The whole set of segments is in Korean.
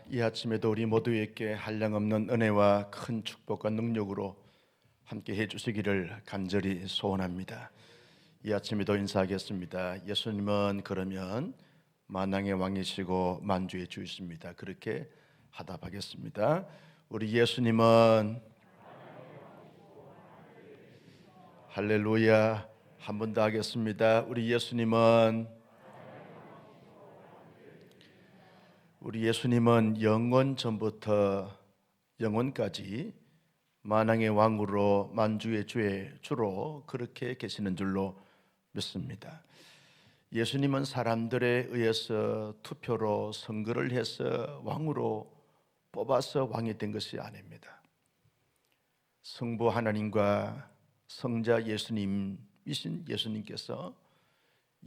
이 아침에도 우리 모두에게 한량없는 은혜와 큰 축복과 능력으로 함께 해주시기를 간절히 소원합니다. 이 아침에도 인사하겠습니다. 예수님은 그러면 만왕의 왕이시고 만주의 주이십니다. 그렇게 하답하겠습니다. 우리 예수님은 할렐루야. 한 번 더 하겠습니다. 우리 예수님은 영원 전부터 영원까지 만왕의 왕으로 만주의 주로 그렇게 계시는 줄로 믿습니다. 예수님은 사람들에 의해서 투표로 선거를 해서 왕으로 뽑아서 왕이 된 것이 아닙니다. 성부 하나님과 성자 예수님이신 예수님께서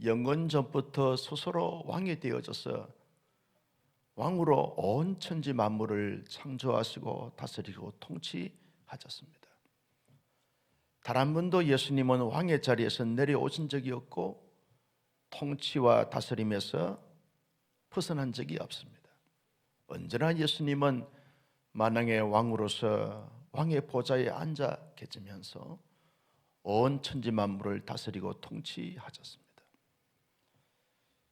영원 전부터 스스로 왕이 되어져서 왕으로 온 천지 만물을 창조하시고 다스리고 통치하셨습니다. 단 한 번도 예수님은 왕의 자리에서 내려오신 적이 없고 통치와 다스림에서 벗어난 적이 없습니다. 언제나 예수님은 만왕의 왕으로서 왕의 보좌에 앉아 계시면서 온 천지 만물을 다스리고 통치하셨습니다.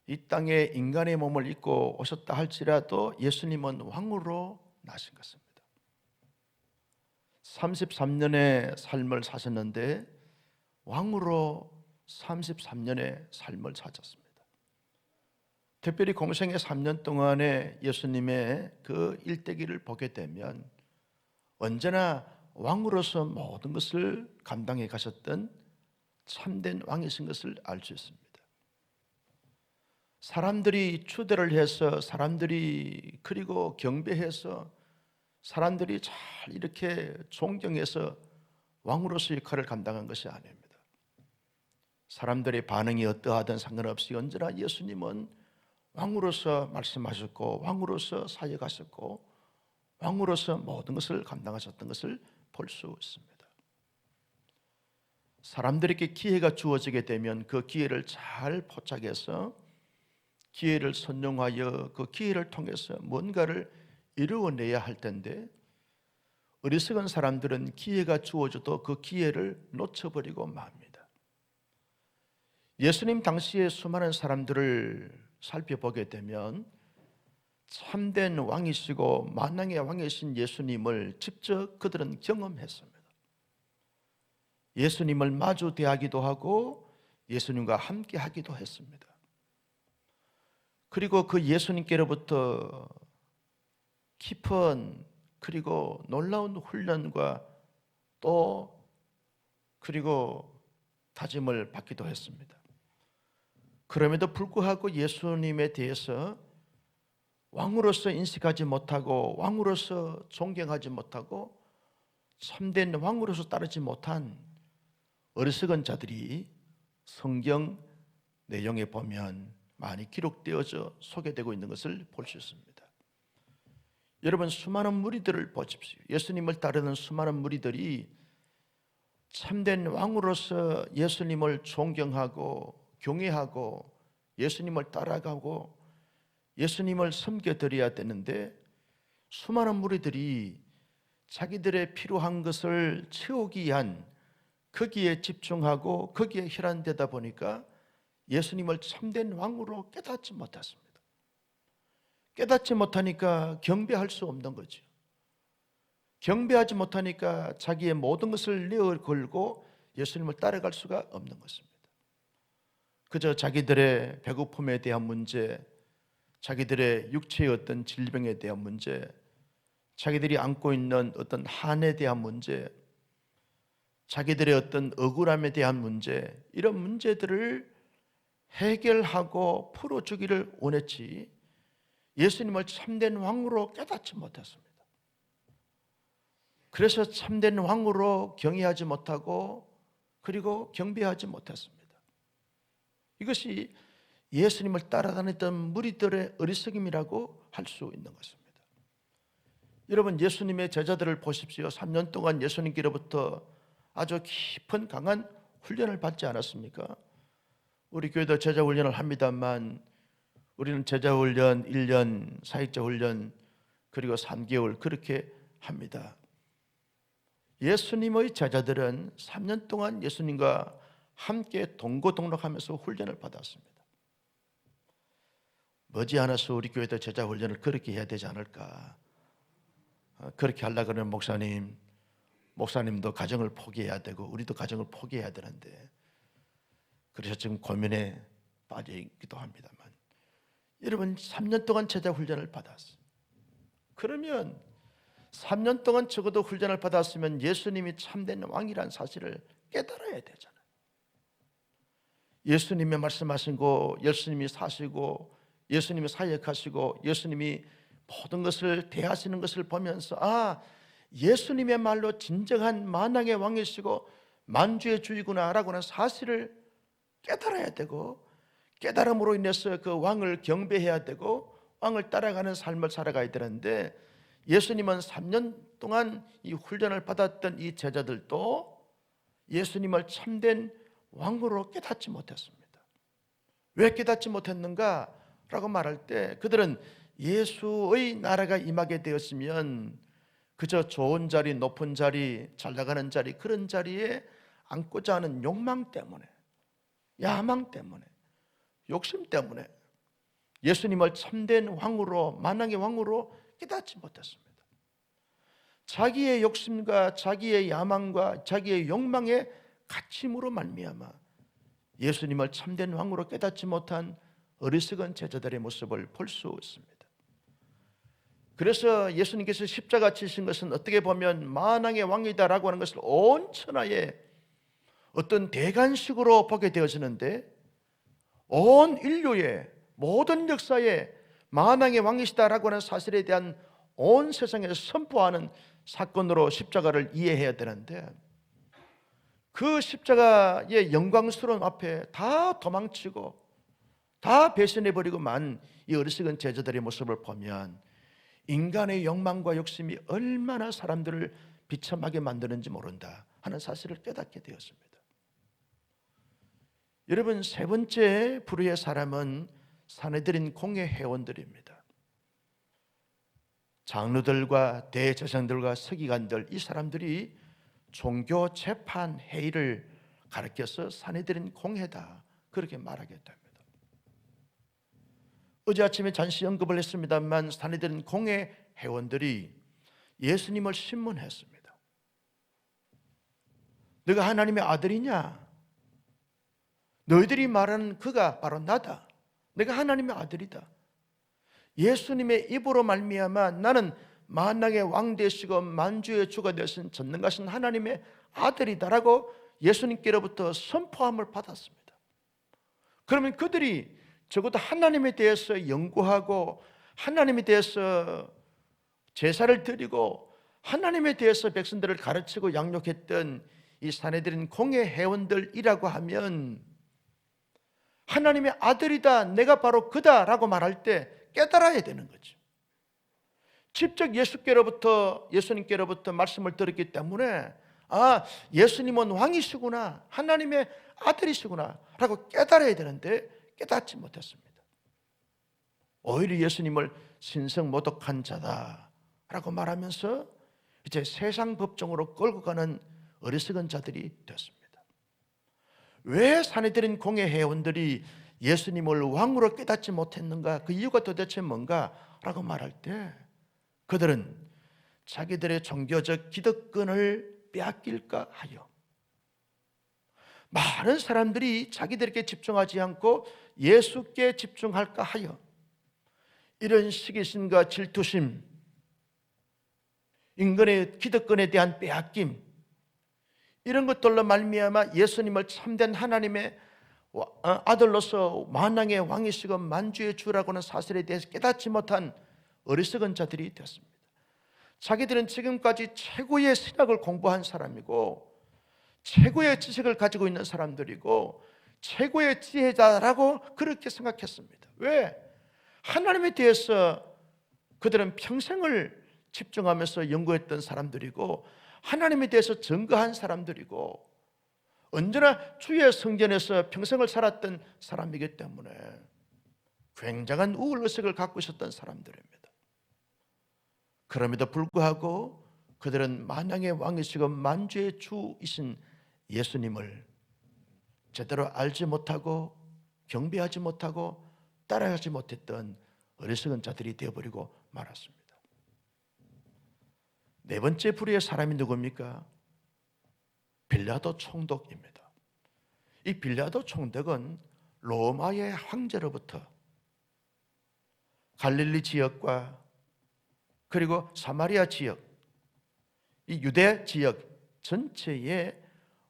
이 땅에 인간의 몸을 입고 오셨다 할지라도 예수님은 왕으로 나신 것입니다. 33년의 삶을 사셨는데 왕으로 33년의 삶을 사셨습니다. 특별히 공생의 3년 동안에 예수님의 그 일대기를 보게 되면 언제나 왕으로서 모든 것을 감당해 가셨던 참된 왕이신 것을 알 수 있습니다. 사람들이 추대를 해서 사람들이 그리고 경배해서 사람들이 잘 이렇게 존경해서 왕으로서 역할을 감당한 것이 아닙니다. 사람들의 반응이 어떠하든 상관없이 언제나 예수님은 왕으로서 말씀하셨고 왕으로서 사역하셨고 왕으로서 모든 것을 감당하셨던 것을 볼 수 있습니다. 사람들에게 기회가 주어지게 되면 그 기회를 잘 포착해서 기회를 선용하여 그 기회를 통해서 뭔가를 이루어내야 할 텐데 어리석은 사람들은 기회가 주어져도 그 기회를 놓쳐버리고 맙니다. 예수님 당시에 수많은 사람들을 살펴보게 되면 참된 왕이시고 만왕의 왕이신 예수님을 직접 그들은 경험했습니다. 예수님을 마주 대하기도 하고 예수님과 함께 하기도 했습니다. 그리고 그 예수님께로부터 깊은 그리고 놀라운 훈련과 또 그리고 다짐을 받기도 했습니다. 그럼에도 불구하고 예수님에 대해서 왕으로서 인식하지 못하고 왕으로서 존경하지 못하고 참된 왕으로서 따르지 못한 어리석은 자들이 성경 내용에 보면 많이 기록되어져 소개되고 있는 것을 볼 수 있습니다. 여러분, 수많은 무리들을 보십시오. 예수님을 따르는 수많은 무리들이 참된 왕으로서 예수님을 존경하고 경외하고 예수님을 따라가고 예수님을 섬겨드려야 되는데 수많은 무리들이 자기들의 필요한 것을 채우기 위한 거기에 집중하고 거기에 혈안되다 보니까 예수님을 참된 왕으로 깨닫지 못했습니다. 깨닫지 못하니까 경배할 수 없는 거죠. 경배하지 못하니까 자기의 모든 것을 내어 걸고 예수님을 따라갈 수가 없는 것입니다. 그저 자기들의 배고픔에 대한 문제, 자기들의 육체의 어떤 질병에 대한 문제, 자기들이 안고 있는 어떤 한에 대한 문제, 자기들의 어떤 억울함에 대한 문제, 이런 문제들을 해결하고 풀어주기를 원했지 예수님을 참된 왕으로 깨닫지 못했습니다. 그래서 참된 왕으로 경외하지 못하고 그리고 경배하지 못했습니다. 이것이 예수님을 따라다녔던 무리들의 어리석음이라고 할 수 있는 것입니다. 여러분, 예수님의 제자들을 보십시오. 3년 동안 예수님께로부터 아주 깊은 강한 훈련을 받지 않았습니까? 우리 교회도 제자 훈련을 합니다만 우리는 제자 훈련 1년, 사역자 훈련 그리고 3개월 그렇게 합니다. 예수님의 제자들은 3년 동안 예수님과 함께 동고동락하면서 훈련을 받았습니다. 머지않아서 우리 교회도 제자 훈련을 그렇게 해야 되지 않을까. 그렇게 하려고 그러면 목사님도 가정을 포기해야 되고 우리도 가정을 포기해야 되는데, 그래서 지금 고민에 빠져 있기도 합니다만, 여러분 3년 동안 제자 훈련을 받았어요. 그러면 3년 동안 적어도 훈련을 받았으면 예수님이 참된 왕이라는 사실을 깨달아야 되잖아요. 예수님이 말씀하신 거, 예수님이 사시고 예수님이 사역하시고 예수님이 모든 것을 대하시는 것을 보면서 예수님의 말로 진정한 만왕의 왕이시고 만주의 주이구나 라고 하는 사실을 깨달아야 되고, 깨달음으로 인해서 그 왕을 경배해야 되고 왕을 따라가는 삶을 살아가야 되는데, 예수님은 3년 동안 이 훈련을 받았던 이 제자들도 예수님을 참된 왕으로 깨닫지 못했습니다. 왜 깨닫지 못했는가 라고 말할 때, 그들은 예수의 나라가 임하게 되었으면 그저 좋은 자리, 높은 자리, 잘 나가는 자리, 그런 자리에 앉고자 하는 욕망 때문에, 야망 때문에, 욕심 때문에 예수님을 참된 왕으로, 만왕의 왕으로 깨닫지 못했습니다. 자기의 욕심과 자기의 야망과 자기의 욕망의 갇힘으로 말미암아 예수님을 참된 왕으로 깨닫지 못한 어리석은 제자들의 모습을 볼 수 있습니다. 그래서 예수님께서 십자가 지신 것은 어떻게 보면 만왕의 왕이다라고 하는 것을 온 천하에 어떤 대관식으로 보게 되어지는데, 온 인류의 모든 역사에 만왕의 왕이시다라고 하는 사실에 대한 온 세상에서 선포하는 사건으로 십자가를 이해해야 되는데, 그 십자가의 영광스러운 앞에 다 도망치고 다 배신해버리고만 이 어리석은 제자들의 모습을 보면 인간의 욕망과 욕심이 얼마나 사람들을 비참하게 만드는지 모른다 하는 사실을 깨닫게 되었습니다. 여러분, 세 번째 부류의 사람은 산헤드린 공회 회원들입니다. 장로들과 대제사장들과 서기관들, 이 사람들이 종교 재판 회의를 가르쳐서 산헤드린 공회다 그렇게 말하게 됩니다. 어제 아침에 잠시 언급을 했습니다만, 산헤드린 공회 회원들이 예수님을 신문했습니다. 너가 하나님의 아들이냐? 너희들이 말하는 그가 바로 나다. 내가 하나님의 아들이다. 예수님의 입으로 말미암아 나는 만왕의 왕 되시고 만주의 주가 되신 전능하신 하나님의 아들이다라고 예수님께로부터 선포함을 받았습니다. 그러면 그들이 적어도 하나님에 대해서 연구하고 하나님에 대해서 제사를 드리고 하나님에 대해서 백성들을 가르치고 양육했던 이 산헤드린 공회 회원들이라고 하면, 하나님의 아들이다, 내가 바로 그다라고 말할 때 깨달아야 되는 거죠. 직접 예수님께로부터 말씀을 들었기 때문에 예수님은 왕이시구나, 하나님의 아들이시구나 라고 깨달아야 되는데 깨닫지 못했습니다. 오히려 예수님을 신성모독한 자다라고 말하면서 이제 세상 법정으로 끌고 가는 어리석은 자들이 됐습니다. 왜 산헤드린 공회 회원들이 예수님을 왕으로 깨닫지 못했는가? 그 이유가 도대체 뭔가? 라고 말할 때, 그들은 자기들의 종교적 기득권을 빼앗길까 하여 많은 사람들이 자기들에게 집중하지 않고 예수께 집중할까 하여 이런 시기심과 질투심, 인간의 기득권에 대한 빼앗김, 이런 것들로 말미암아 예수님을 참된 하나님의 아들로서 만왕의 왕이시고 만주의 주라고 하는 사실에 대해서 깨닫지 못한 어리석은 자들이 되었습니다. 자기들은 지금까지 최고의 신학을 공부한 사람이고 최고의 지식을 가지고 있는 사람들이고 최고의 지혜자라고 그렇게 생각했습니다. 왜? 하나님에 대해서 그들은 평생을 집중하면서 연구했던 사람들이고 하나님에 대해서 증거한 사람들이고 언제나 주의 성전에서 평생을 살았던 사람이기 때문에 굉장한 우월의식을 갖고 있었던 사람들입니다. 그럼에도 불구하고 그들은 만왕의 왕이시고 만주의 주이신 예수님을 제대로 알지 못하고 경배하지 못하고 따라가지 못했던 어리석은 자들이 되어버리고 말았습니다. 네 번째 불의의 사람이 누굽니까? 빌라도 총독입니다. 이 빌라도 총독은 로마의 황제로부터 갈릴리 지역과 그리고 사마리아 지역, 이 유대 지역 전체에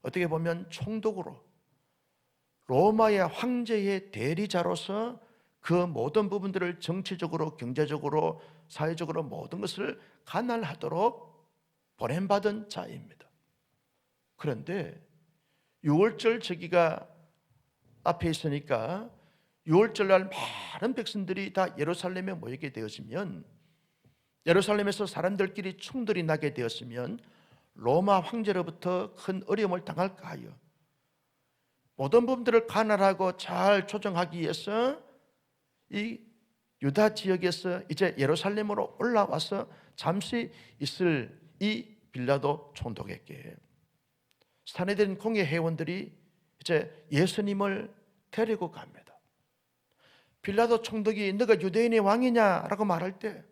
어떻게 보면 총독으로 로마의 황제의 대리자로서 그 모든 부분들을 정치적으로, 경제적으로, 사회적으로 모든 것을 관할하도록 보냄받은 자입니다. 그런데 6월절 저기가 앞에 있으니까 6월절날 많은 백성들이 다 예루살렘에 모이게 되었으면, 예루살렘에서 사람들끼리 충돌이 나게 되었으면 로마 황제로부터 큰 어려움을 당할까 하여 모든 부분들을 관할하고 잘 조정하기 위해서 이 유다 지역에서 이제 예루살렘으로 올라와서 잠시 있을 이 빌라도 총독에게 산헤드린 공회 회원들이 이제 예수님을 데리고 갑니다. 빌라도 총독이 너가 유대인의 왕이냐라고 말할 때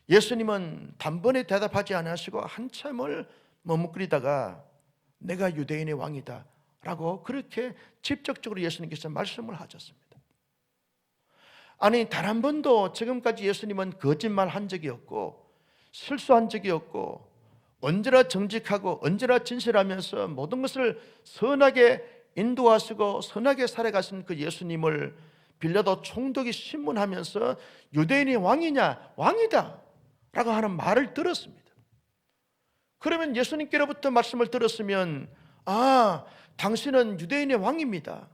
예수님은 단번에 대답하지 않으시고 한참을 머뭇거리다가 내가 유대인의 왕이다 라고 그렇게 직접적으로 예수님께서 말씀을 하셨습니다. 아니, 단 한 번도 지금까지 예수님은 거짓말 한 적이 없고 실수한 적이 없고 언제나 정직하고 언제나 진실하면서 모든 것을 선하게 인도하시고 선하게 살아가신 그 예수님을 빌라도 총독이 신문하면서 유대인이 왕이냐? 왕이다 라고 하는 말을 들었습니다. 그러면 예수님께로부터 말씀을 들었으면 당신은 유대인의 왕입니다,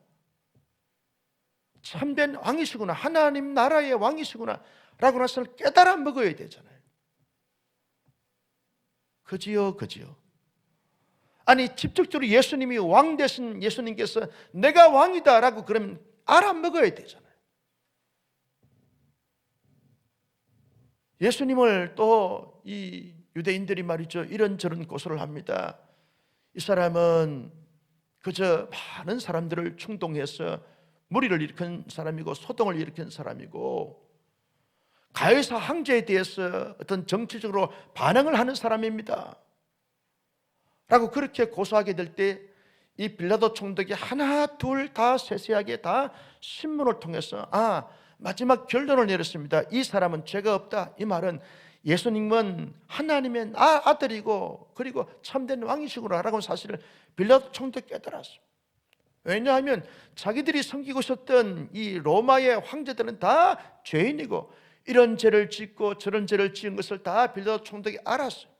참된 왕이시구나, 하나님 나라의 왕이시구나 라고 나서 깨달아 먹어야 되잖아요. 그지요? 아니, 직접적으로 예수님이 왕 되신 예수님께서 내가 왕이다 라고 그러면 알아먹어야 되잖아요. 예수님을 또 이 유대인들이 말이죠, 이런저런 고소를 합니다. 이 사람은 그저 많은 사람들을 충동해서 무리를 일으킨 사람이고 소동을 일으킨 사람이고 가이사 황제에 대해서 어떤 정치적으로 반항을 하는 사람입니다 라고 그렇게 고소하게 될 때 이 빌라도 총독이 하나 둘 다 세세하게 다 신문을 통해서 마지막 결론을 내렸습니다. 이 사람은 죄가 없다. 이 말은 예수님은 하나님의 아들이고 그리고 참된 왕이시구나 라고 사실을 빌라도 총독이 깨달았어요. 왜냐하면 자기들이 섬기고 있었던 이 로마의 황제들은 다 죄인이고 이런 죄를 짓고 저런 죄를 지은 것을 다 빌라도 총독이 알았어요.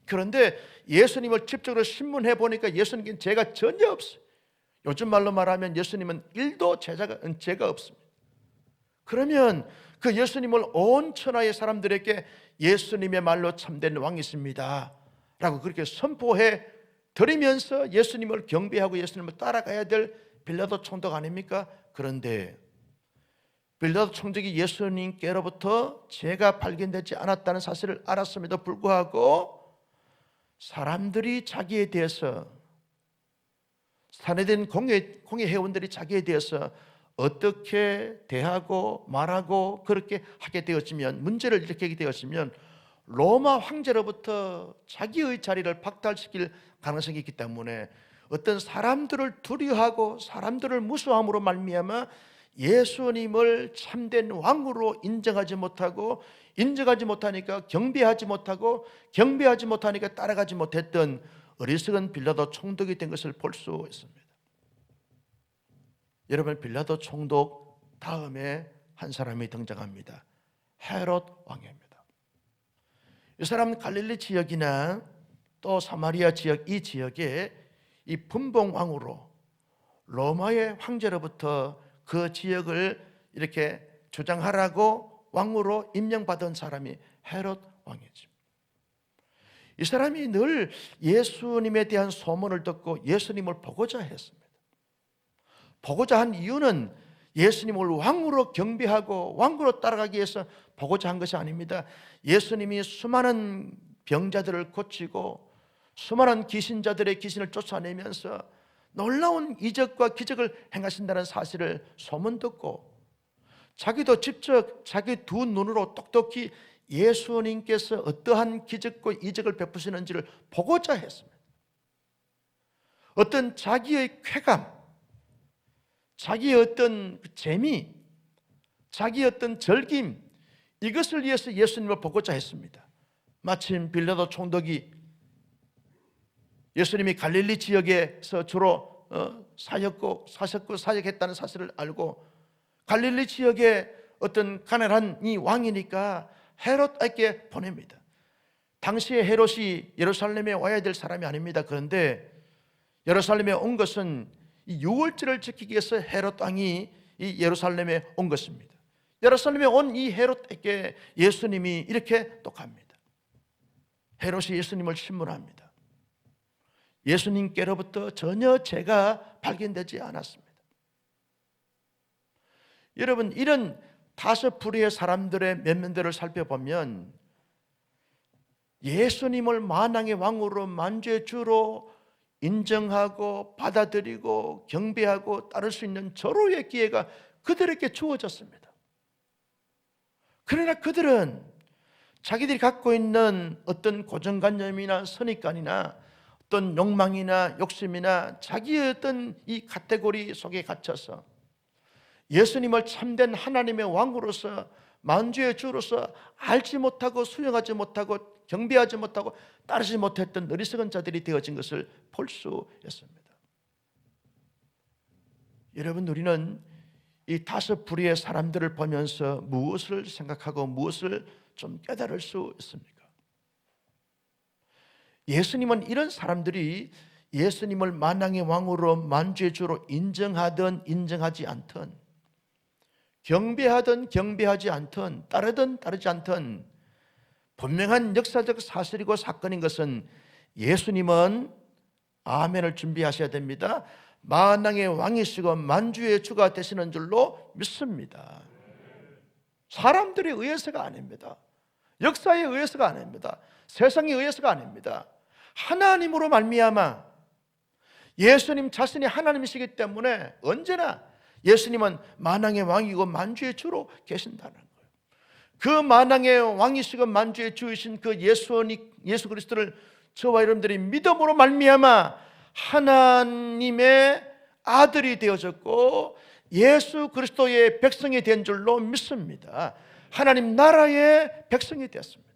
그런데 예수님을 직접적으로 신문해 보니까 예수님께는 죄가 전혀 없어요. 요즘 말로 말하면 예수님은 1도 죄가 없습니다. 그러면 그 예수님을 온 천하의 사람들에게 예수님의 말로 참된 왕이십니다 라고 그렇게 선포해 드리면서 예수님을 경배하고 예수님을 따라가야 될 빌라도 총독 아닙니까? 그런데 빌라도 총독이 예수님께로부터 죄가 발견되지 않았다는 사실을 알았음에도 불구하고 사람들이 자기에 대해서, 산헤드린 공회 회원들이 자기에 대해서 어떻게 대하고 말하고 그렇게 하게 되었으면, 문제를 일으키게 되었으면 로마 황제로부터 자기의 자리를 박탈시킬 가능성이 있기 때문에 어떤 사람들을 두려워하고 사람들을 무수함으로 말미암아 예수님을 참된 왕으로 인정하지 못하고, 인정하지 못하니까 경배하지 못하고, 경배하지 못하니까 따라가지 못했던 어리석은 빌라도 총독이 된 것을 볼 수 있습니다. 여러분, 빌라도 총독 다음에 한 사람이 등장합니다. 헤롯 왕입니다. 이 사람은 갈릴리 지역이나 또 사마리아 지역, 이 지역에 이 분봉왕으로 로마의 황제로부터 그 지역을 이렇게 주장하라고 왕으로 임명받은 사람이 헤롯 왕이죠. 이 사람이 늘 예수님에 대한 소문을 듣고 예수님을 보고자 했습니다. 보고자 한 이유는 예수님을 왕으로 경배하고 왕으로 따라가기 위해서 보고자 한 것이 아닙니다. 예수님이 수많은 병자들을 고치고 수많은 귀신자들의 귀신을 쫓아내면서 놀라운 이적과 기적을 행하신다는 사실을 소문 듣고 자기도 직접 자기 두 눈으로 똑똑히 예수님께서 어떠한 기적과 이적을 베푸시는지를 보고자 했습니다. 어떤 자기의 쾌감, 자기의 어떤 재미, 자기의 어떤 즐김, 이것을 위해서 예수님을 보고자 했습니다. 마침 빌라도 총독이 예수님이 갈릴리 지역에서 주로 사셨고 사역했다는 사실을 알고 갈릴리 지역에 어떤 가난한 이 왕이니까 헤롯에게 보냅니다. 당시에 헤롯이 예루살렘에 와야 될 사람이 아닙니다. 그런데 예루살렘에 온 것은 이 유월절을 지키기 위해서 헤롯 왕이 이 예루살렘에 온 것입니다. 예루살렘에 온 이 헤롯에게 예수님이 이렇게 독합니다. 헤롯이 예수님을 신문합니다. 예수님께로부터 전혀 죄가 발견되지 않았습니다. 여러분, 이런 다섯 부류의 사람들의 면면들을 살펴보면 예수님을 만왕의 왕으로 만주의 주로 인정하고 받아들이고 경배하고 따를 수 있는 절호의 기회가 그들에게 주어졌습니다. 그러나 그들은 자기들이 갖고 있는 어떤 고정관념이나 선입관이나 어떤 욕망이나 욕심이나 자기의 어떤 이 카테고리 속에 갇혀서 예수님을 참된 하나님의 왕으로서 만주의 주로서 알지 못하고 수용하지 못하고 경배하지 못하고 따르지 못했던 어리석은 자들이 되어진 것을 볼 수 있습니다. 여러분, 우리는 이 다섯 부류의 사람들을 보면서 무엇을 생각하고 무엇을 좀 깨달을 수 있습니까? 예수님은 이런 사람들이 예수님을 만왕의 왕으로 만주의 주로 인정하든 인정하지 않든, 경배하든 경배하지 않든, 따르든 따르지 않든 분명한 역사적 사실이고 사건인 것은 예수님은 아멘을 준비하셔야 됩니다. 만왕의 왕이시고 만주의 주가 되시는 줄로 믿습니다. 사람들에 의해서가 아닙니다. 역사에 의해서가 아닙니다. 세상에 의해서가 아닙니다. 하나님으로 말미암아 예수님 자신이 하나님이시기 때문에 언제나 예수님은 만왕의 왕이고 만주의 주로 계신다는 거예요. 그 만왕의 왕이시고 만주의 주이신 그 예수 그리스도를 저와 여러분들이 믿음으로 말미암아 하나님의 아들이 되어졌고 예수 그리스도의 백성이 된 줄로 믿습니다. 하나님 나라의 백성이 되었습니다.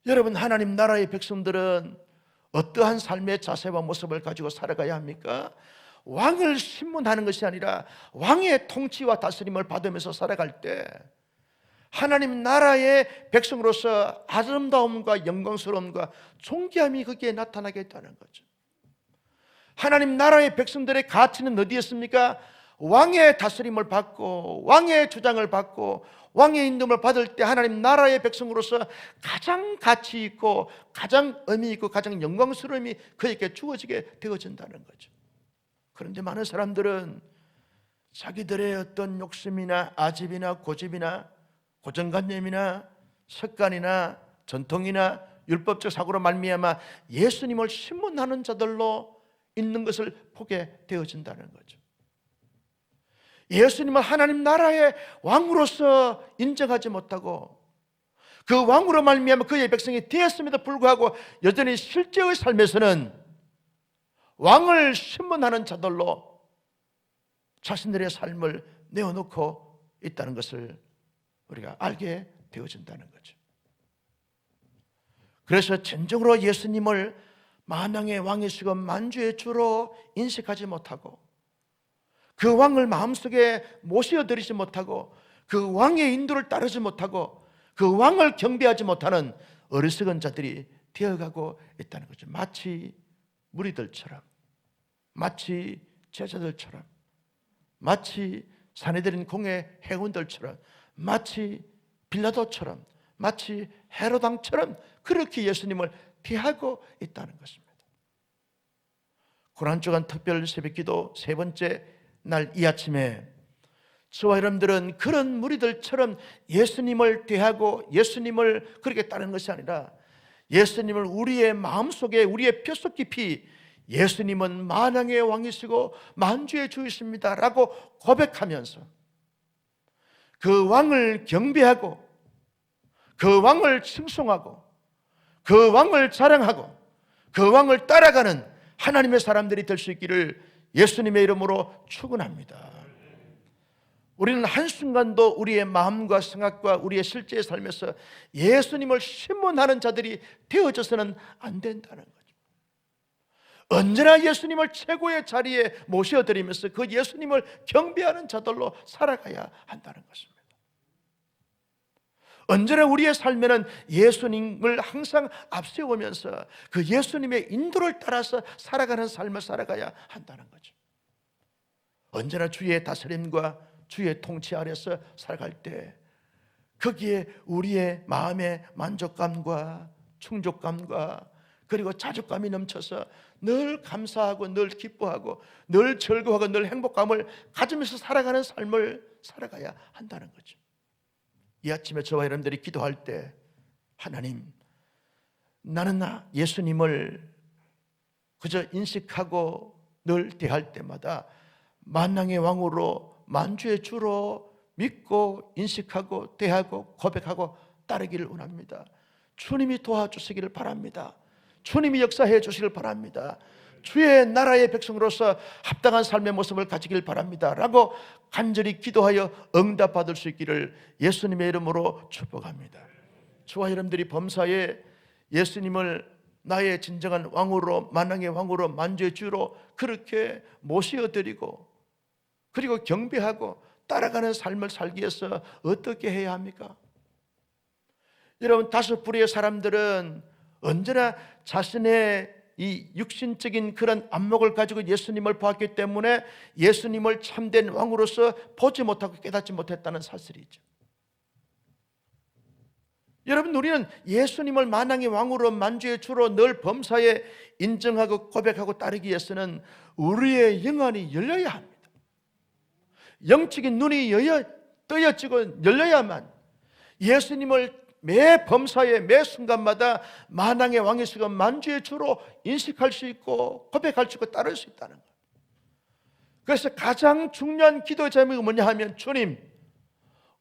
여러분, 하나님 나라의 백성들은 어떠한 삶의 자세와 모습을 가지고 살아가야 합니까? 왕을 신문하는 것이 아니라 왕의 통치와 다스림을 받으면서 살아갈 때 하나님 나라의 백성으로서 아름다움과 영광스러움과 존귀함이 거기에 나타나게 했다는 거죠. 하나님 나라의 백성들의 가치는 어디에 있습니까? 왕의 다스림을 받고 왕의 주장을 받고 왕의 인도를 받을 때 하나님 나라의 백성으로서 가장 가치 있고 가장 의미 있고 가장 영광스러움이 그에게 주어지게 되어진다는 거죠. 그런데 많은 사람들은 자기들의 어떤 욕심이나 아집이나 고집이나 고정관념이나 습관이나 전통이나 율법적 사고로 말미암아 예수님을 신문하는 자들로 있는 것을 보게 되어진다는 거죠. 예수님을 하나님 나라의 왕으로서 인정하지 못하고 그 왕으로 말미암아 그의 백성이 되었음에도 불구하고 여전히 실제의 삶에서는 왕을 신문하는 자들로 자신들의 삶을 내어놓고 있다는 것을 우리가 알게 되어진다는 거죠. 그래서 진정으로 예수님을 만왕의 왕이시고 만주의 주로 인식하지 못하고 그 왕을 마음속에 모셔드리지 못하고 그 왕의 인도를 따르지 못하고 그 왕을 경배하지 못하는 어리석은 자들이 되어가고 있다는 거죠. 마치 무리들처럼, 마치 제자들처럼, 마치 사내들인 공의 행운들처럼, 마치 빌라도처럼, 마치 헤롯 왕처럼 그렇게 예수님을 대하고 있다는 것입니다. 고난주간 특별 새벽기도 세 번째 날 이 아침에 저와 여러분들은 그런 무리들처럼 예수님을 대하고 예수님을 그렇게 따르는 것이 아니라 예수님을 우리의 마음속에, 우리의 뼛속 깊이 예수님은 만왕의 왕이시고 만주의 주이십니다 라고 고백하면서 그 왕을 경배하고 그 왕을 칭송하고 그 왕을 자랑하고 그 왕을 따라가는 하나님의 사람들이 될 수 있기를 예수님의 이름으로 축원합니다. 우리는 한순간도 우리의 마음과 생각과 우리의 실제의 삶에서 예수님을 신문하는 자들이 되어져서는 안 된다는 거죠. 언제나 예수님을 최고의 자리에 모셔드리면서 그 예수님을 경배하는 자들로 살아가야 한다는 것입니다. 언제나 우리의 삶에는 예수님을 항상 앞세우면서 그 예수님의 인도를 따라서 살아가는 삶을 살아가야 한다는 거죠. 언제나 주의 다스림과 주의 통치 아래서 살아갈 때 거기에 우리의 마음의 만족감과 충족감과 그리고 자족감이 넘쳐서 늘 감사하고 늘 기뻐하고 늘 즐거워하고 늘 행복감을 가지면서 살아가는 삶을 살아가야 한다는 거죠. 이 아침에 저와 여러분들이 기도할 때 하나님, 나는 예수님을 그저 인식하고 늘 대할 때마다 만왕의 왕으로 만주의 주로 믿고 인식하고 대하고 고백하고 따르기를 원합니다. 주님이 도와주시기를 바랍니다. 주님이 역사해 주시길 바랍니다. 주의 나라의 백성으로서 합당한 삶의 모습을 가지길 바랍니다 라고 간절히 기도하여 응답받을 수 있기를 예수님의 이름으로 축복합니다. 저와 여러분들이 범사에 예수님을 나의 진정한 왕으로, 만왕의 왕으로, 만주의 주로 그렇게 모셔드리고 그리고 경배하고 따라가는 삶을 살기 위해서 어떻게 해야 합니까? 여러분, 다섯 부류의 사람들은 언제나 자신의 이 육신적인 그런 안목을 가지고 예수님을 보았기 때문에 예수님을 참된 왕으로서 보지 못하고 깨닫지 못했다는 사실이죠. 여러분, 우리는 예수님을 만왕의 왕으로 만주의 주로 늘 범사에 인정하고 고백하고 따르기 위해서는 우리의 영안이 열려야 합니다. 영적인 눈이 떠여지고 열려야만 예수님을 매 범사에 매 순간마다 만왕의 왕이시고 만주의 주로 인식할 수 있고 고백할 수 있고 따를 수 있다는 거예요. 그래서 가장 중요한 기도의 제목이 뭐냐 하면, 주님,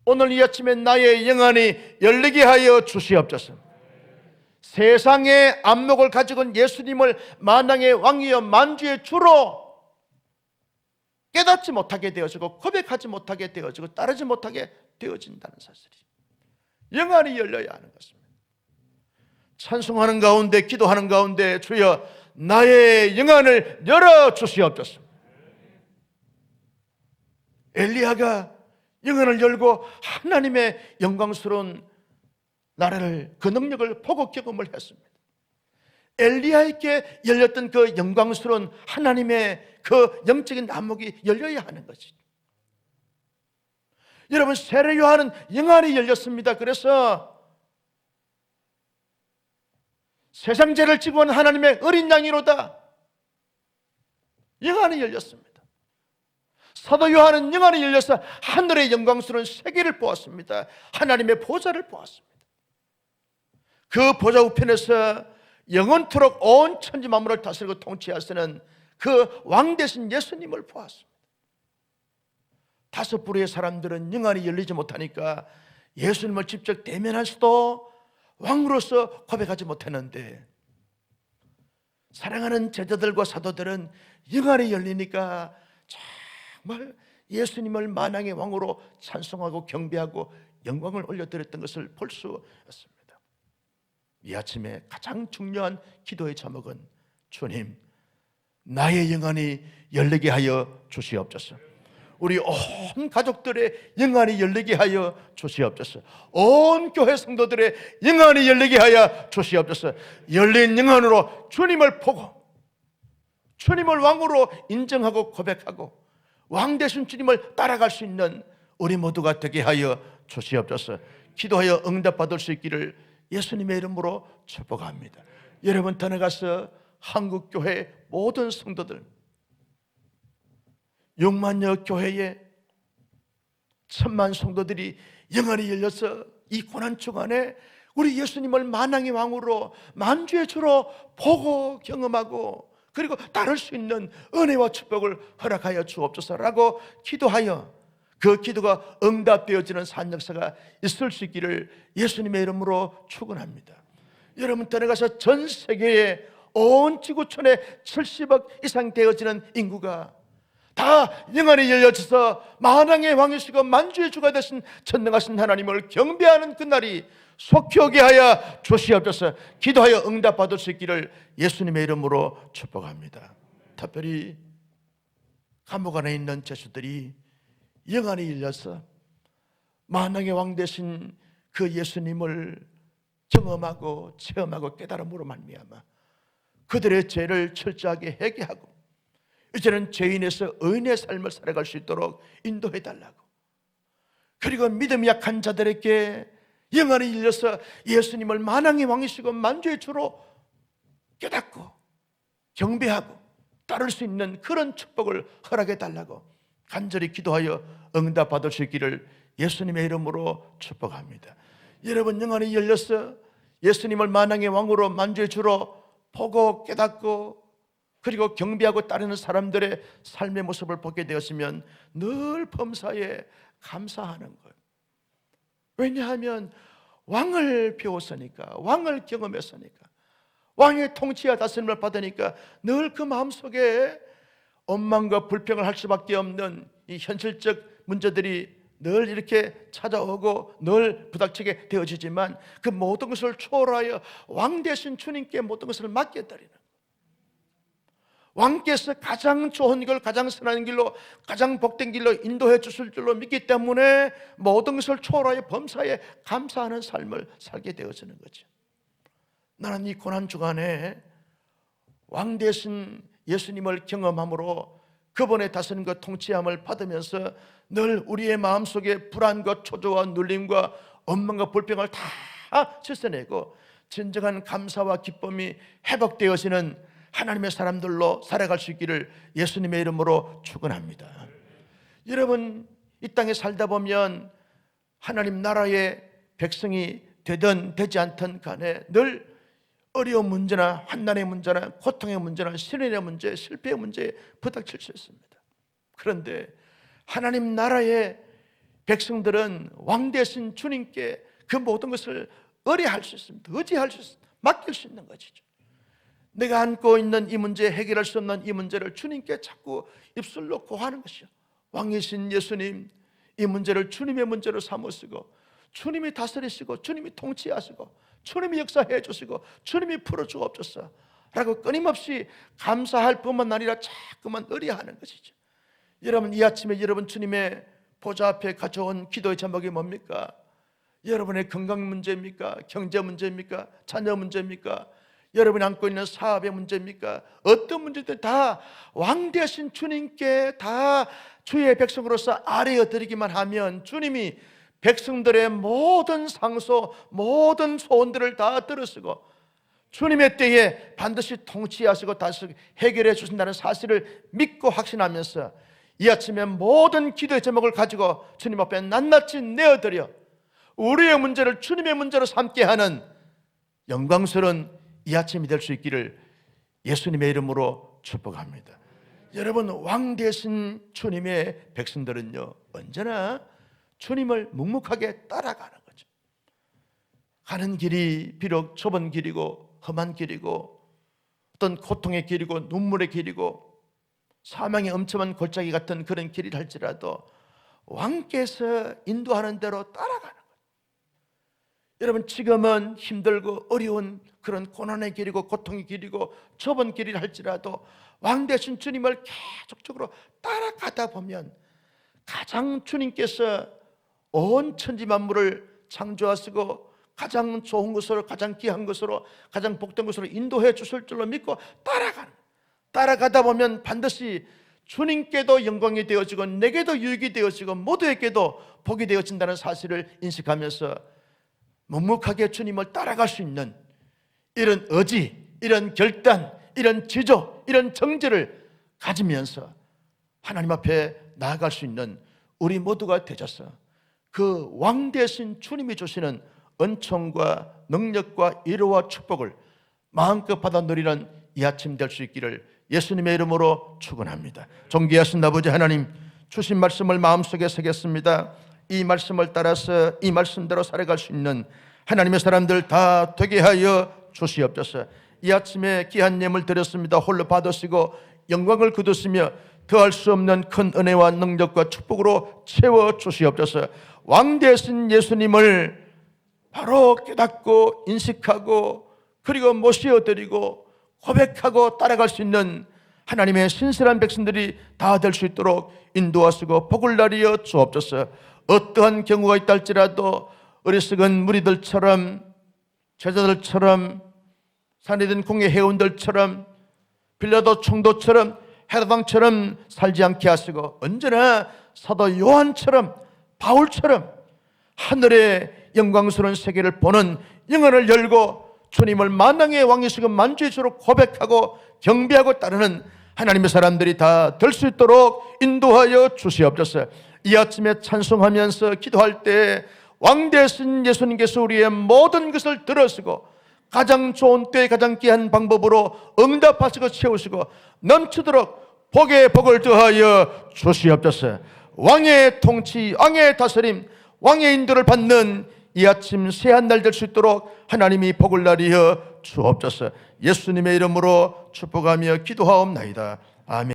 오늘 이 아침에 나의 영안이 열리게 하여 주시옵소서. 세상의 안목을 가지고 예수님을 만왕의 왕이여 만주의 주로 깨닫지 못하게 되어지고 고백하지 못하게 되어지고 따르지 못하게 되어진다는 사실이죠. 영안이 열려야 하는 것입니다. 찬송하는 가운데, 기도하는 가운데 주여 나의 영안을 열어 주시옵소서. 엘리야가 영안을 열고 하나님의 영광스러운 나라를, 그 능력을 보고 경험을 했습니다. 엘리야에게 열렸던 그 영광스러운 하나님의 그 영적인 안목이 열려야 하는 것이죠. 여러분, 세례 요한은 영안이 열렸습니다. 그래서 세상 죄를 지고 온 하나님의 어린 양이로다, 영안이 열렸습니다. 사도 요한은 영안이 열려서 하늘의 영광스러운 세계를 보았습니다. 하나님의 보좌를 보았습니다. 그 보좌 우편에서 영원토록 온 천지 만물을 다스리고 통치하시는 그 왕 되신 예수님을 보았습니다. 다섯 부류의 사람들은 영안이 열리지 못하니까 예수님을 직접 대면할 수도 왕으로서 고백하지 못했는데, 사랑하는 제자들과 사도들은 영안이 열리니까 정말 예수님을 만왕의 왕으로 찬송하고 경배하고 영광을 올려드렸던 것을 볼 수 있습니다. 이 아침에 가장 중요한 기도의 제목은, 주님, 나의 영안이 열리게 하여 주시옵소서. 우리 온 가족들의 영안이 열리게 하여 주시옵소서. 온 교회 성도들의 영안이 열리게 하여 주시옵소서. 열린 영안으로 주님을 보고 주님을 왕으로 인정하고 고백하고 왕 되신 주님을 따라갈 수 있는 우리 모두가 되게 하여 주시옵소서. 기도하여 응답받을 수 있기를 예수님의 이름으로 축복합니다. 여러분, 더 나가서 한국교회 모든 성도들, 6만여 교회에 천만 성도들이 영안이 열려서 이 고난 주간에 우리 예수님을 만왕의 왕으로 만주의 주로 보고 경험하고 그리고 따를 수 있는 은혜와 축복을 허락하여 주옵소서라고 기도하여 그 기도가 응답되어지는 산 역사가 있을 수 있기를 예수님의 이름으로 축원합니다. 여러분 떠나가서 전 세계에 온 지구촌에 70억 이상 되어지는 인구가 다 영안이 열려져서 만왕의 왕이시고 만주의 주가 되신 전능하신 하나님을 경배하는 그날이 속히 오게 하여 주시옵소서. 기도하여 응답받을 수 있기를 예수님의 이름으로 축복합니다. 특별히 감옥 안에 있는 죄수들이 영안이 열려서 만왕의 왕 되신 그 예수님을 경험하고 체험하고 깨달음으로 말미암아 그들의 죄를 철저하게 회개하고 이제는 죄인에서 의인의 삶을 살아갈 수 있도록 인도해 달라고, 그리고 믿음이 약한 자들에게 영안이 열려서 예수님을 만왕의 왕이시고 만주의 주로 깨닫고 경배하고 따를 수 있는 그런 축복을 허락해 달라고 간절히 기도하여 응답받을 수 있기를 예수님의 이름으로 축복합니다. 여러분 영안이 열려서 예수님을 만왕의 왕으로 만주의 주로 보고 깨닫고 그리고 경배하고 따르는 사람들의 삶의 모습을 보게 되었으면 늘 범사에 감사하는 거예요. 왜냐하면 왕을 배웠으니까, 왕을 경험했으니까, 왕의 통치와 다스림을 받으니까 늘 그 마음속에 원망과 불평을 할 수밖에 없는 이 현실적 문제들이 늘 이렇게 찾아오고 늘 부닥치게 되어지지만 그 모든 것을 초월하여 왕 되신 주님께 모든 것을 맡겨드리는, 왕께서 가장 좋은 길, 가장 선한 길로, 가장 복된 길로 인도해 주실 줄로 믿기 때문에 모든 것을 초월하여 범사에 감사하는 삶을 살게 되어지는 거죠. 나는 이 고난 주간에 왕 되신 예수님을 경험함으로 그분의 다스림과 통치함을 받으면서 늘 우리의 마음속에 불안과 초조와 눌림과 원망과 불평을 다 씻어내고 진정한 감사와 기쁨이 회복되어지는 하나님의 사람들로 살아갈 수 있기를 예수님의 이름으로 축원합니다. 여러분 이 땅에 살다 보면 하나님 나라의 백성이 되든 되지 않든 간에 늘 어려운 문제나 환난의 문제나 고통의 문제나 시련의 문제, 실패의 문제에 부닥칠 수 있습니다. 그런데 하나님 나라의 백성들은 왕 되신 주님께 그 모든 것을 의뢰할 수 있습니다. 의지할 수 있습니다. 맡길 수 있는 것이죠. 내가 안고 있는 이 문제, 해결할 수 없는 이 문제를 주님께 자꾸 입술로 고하는 것이요, 왕이신 예수님, 이 문제를 주님의 문제로 삼으시고 주님이 다스리시고 주님이 통치하시고 주님이 역사해 주시고 주님이 풀어주옵소서 라고 끊임없이 감사할 뿐만 아니라 자꾸만 의뢰하는 것이죠. 여러분 이 아침에 여러분 주님의 보좌 앞에 가져온 기도의 제목이 뭡니까? 여러분의 건강 문제입니까? 경제 문제입니까? 자녀 문제입니까? 여러분이 안고 있는 사업의 문제입니까? 어떤 문제든 다 왕 되신 주님께 다 주의 백성으로서 아뢰어 드리기만 하면 주님이 백성들의 모든 상소, 모든 소원들을 다 들으시고 주님의 때에 반드시 통치하시고 다시 해결해 주신다는 사실을 믿고 확신하면서 이 아침에 모든 기도의 제목을 가지고 주님 앞에 낱낱이 내어드려 우리의 문제를 주님의 문제로 삼게 하는 영광스러운 이 아침이 될 수 있기를 예수님의 이름으로 축복합니다. 여러분 왕 되신 주님의 백성들은요 언제나 주님을 묵묵하게 따라가는 거죠. 가는 길이 비록 좁은 길이고 험한 길이고 어떤 고통의 길이고 눈물의 길이고 사망의 엄청난 골짜기 같은 그런 길이라 할지라도 왕께서 인도하는 대로 따라가는 거예요. 여러분 지금은 힘들고 어려운 그런 고난의 길이고 고통의 길이고 좁은 길이라 할지라도 왕 되신 주님을 계속적으로 따라가다 보면 가장 주님께서 온 천지 만물을 창조하시고 가장 좋은 것으로, 가장 귀한 것으로, 가장 복된 것으로 인도해 주실 줄로 믿고 따라가다 보면 반드시 주님께도 영광이 되어지고 내게도 유익이 되어지고 모두에게도 복이 되어진다는 사실을 인식하면서 묵묵하게 주님을 따라갈 수 있는 이런 의지, 이런 결단, 이런 지조, 이런 정지를 가지면서 하나님 앞에 나아갈 수 있는 우리 모두가 되셔서 그 왕 대신 주님이 주시는 은총과 능력과 위로와 축복을 마음껏 받아 누리는 이 아침 될 수 있기를 예수님의 이름으로 축원합니다. 존귀하신 아버지 하나님, 주신 말씀을 마음속에 새겼습니다. 이 말씀을 따라서 이 말씀대로 살아갈 수 있는 하나님의 사람들 다 되게 하여 주시옵소서. 이 아침에 귀한 예물 드렸습니다. 홀로 받으시고 영광을 거두시며 더할 수 없는 큰 은혜와 능력과 축복으로 채워 주시옵소서. 왕 되신 예수님을 바로 깨닫고 인식하고 그리고 모시어드리고 고백하고 따라갈 수 있는 하나님의 신실한 백성들이 다 될 수 있도록 인도하시고 복을 나리어 주옵소서. 어떠한 경우가 있다 할지라도 어리석은 무리들처럼 제자들처럼 산이든 공의 회원들처럼 빌라도 총독처럼 헤로당처럼 살지 않게 하시고 언제나 사도 요한처럼 바울처럼 하늘의 영광스러운 세계를 보는 영혼을 열고 주님을 만왕의 왕이시고 만주의주로 고백하고 경배하고 따르는 하나님의 사람들이 다 될 수 있도록 인도하여 주시옵소서. 이 아침에 찬송하면서 기도할 때 왕 되신 예수님께서 우리의 모든 것을 들으시고 가장 좋은 때에 가장 귀한 방법으로 응답하시고 채우시고 넘치도록 복에 복을 더하여 주시옵소서. 왕의 통치, 왕의 다스림, 왕의 인도를 받는 이 아침 새한 날 될 수 있도록 하나님이 복을 나리어 주옵소서. 예수님의 이름으로 축복하며 기도하옵나이다. 아멘.